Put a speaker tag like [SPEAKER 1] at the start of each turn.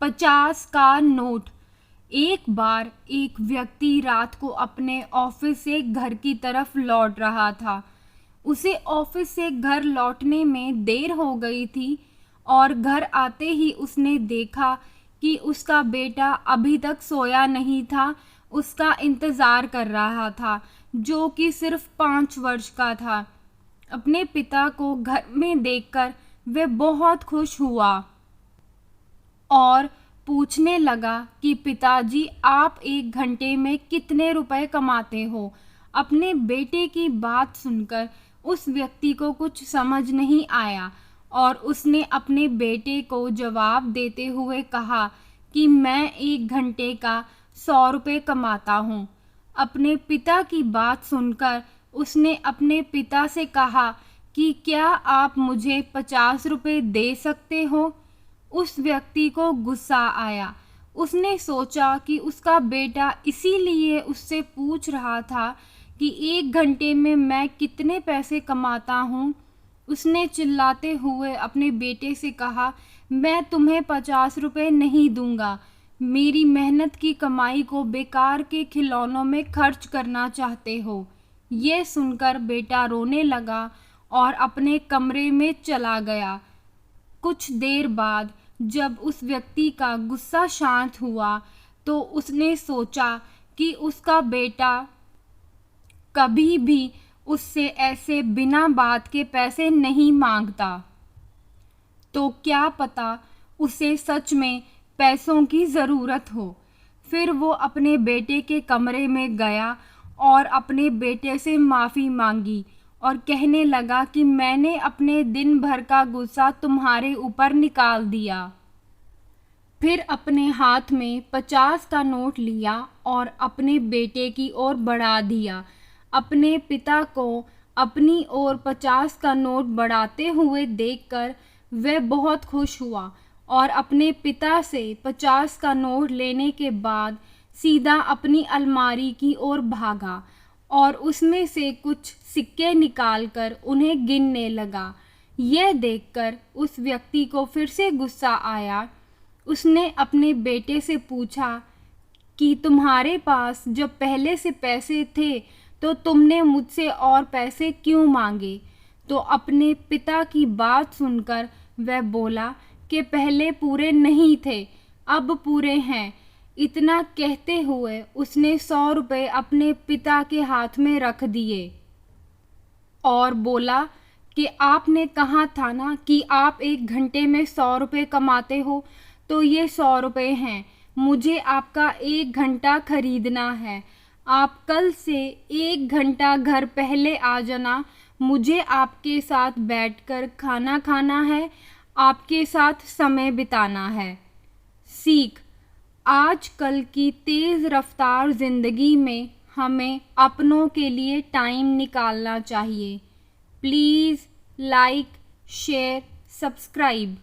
[SPEAKER 1] 50 का नोट। एक बार एक व्यक्ति रात को अपने ऑफिस से घर की तरफ लौट रहा था। उसे ऑफिस से घर लौटने में देर हो गई थी और घर आते ही उसने देखा कि उसका बेटा अभी तक सोया नहीं था, उसका इंतज़ार कर रहा था, जो कि सिर्फ 5 वर्ष का था। अपने पिता को घर में देखकर वह बहुत खुश हुआ और पूछने लगा कि पिताजी, आप 1 घंटे में कितने रुपए कमाते हो। अपने बेटे की बात सुनकर उस व्यक्ति को कुछ समझ नहीं आया और उसने अपने बेटे को जवाब देते हुए कहा कि मैं 1 घंटे का 100 रुपये कमाता हूँ। अपने पिता की बात सुनकर उसने अपने पिता से कहा कि क्या आप मुझे 50 रुपये दे सकते हो। उस व्यक्ति को गुस्सा आया। उसने सोचा कि उसका बेटा इसीलिए उससे पूछ रहा था कि 1 घंटे में मैं कितने पैसे कमाता हूँ। उसने चिल्लाते हुए अपने बेटे से कहा, मैं तुम्हें 50 रुपये नहीं दूंगा। मेरी मेहनत की कमाई को बेकार के खिलौनों में खर्च करना चाहते हो। ये सुनकर बेटा रोने लगा और अपने कमरे में चला गया। कुछ देर बाद जब उस व्यक्ति का गुस्सा शांत हुआ तो उसने सोचा कि उसका बेटा कभी भी उससे ऐसे बिना बात के पैसे नहीं मांगता, तो क्या पता उसे सच में पैसों की ज़रूरत हो। फिर वो अपने बेटे के कमरे में गया और अपने बेटे से माफ़ी मांगी और कहने लगा कि मैंने अपने दिन भर का गुस्सा तुम्हारे ऊपर निकाल दिया। फिर अपने हाथ में 50 का नोट लिया और अपने बेटे की ओर बढ़ा दिया। अपने पिता को अपनी ओर 50 का नोट बढ़ाते हुए देखकर वह बहुत खुश हुआ और अपने पिता से 50 का नोट लेने के बाद सीधा अपनी अलमारी की ओर भागा और उसमें से कुछ सिक्के निकालकर उन्हें गिनने लगा। यह देखकर उस व्यक्ति को फिर से गुस्सा आया। उसने अपने बेटे से पूछा कि तुम्हारे पास जब पहले से पैसे थे तो तुमने मुझसे और पैसे क्यों मांगे। तो अपने पिता की बात सुनकर वह बोला कि पहले पूरे नहीं थे, अब पूरे हैं। इतना कहते हुए उसने 100 रुपये अपने पिता के हाथ में रख दिए और बोला कि आपने कहा था ना कि आप 1 घंटे में 100 रुपये कमाते हो, तो ये 100 रुपये हैं। मुझे आपका 1 घंटा खरीदना है। आप कल से 1 घंटा घर पहले आ जाना। मुझे आपके साथ बैठकर खाना खाना है, आपके साथ समय बिताना है। सीख: आजकल की तेज़ रफ्तार ज़िंदगी में हमें अपनों के लिए टाइम निकालना चाहिए। Please like, share, subscribe.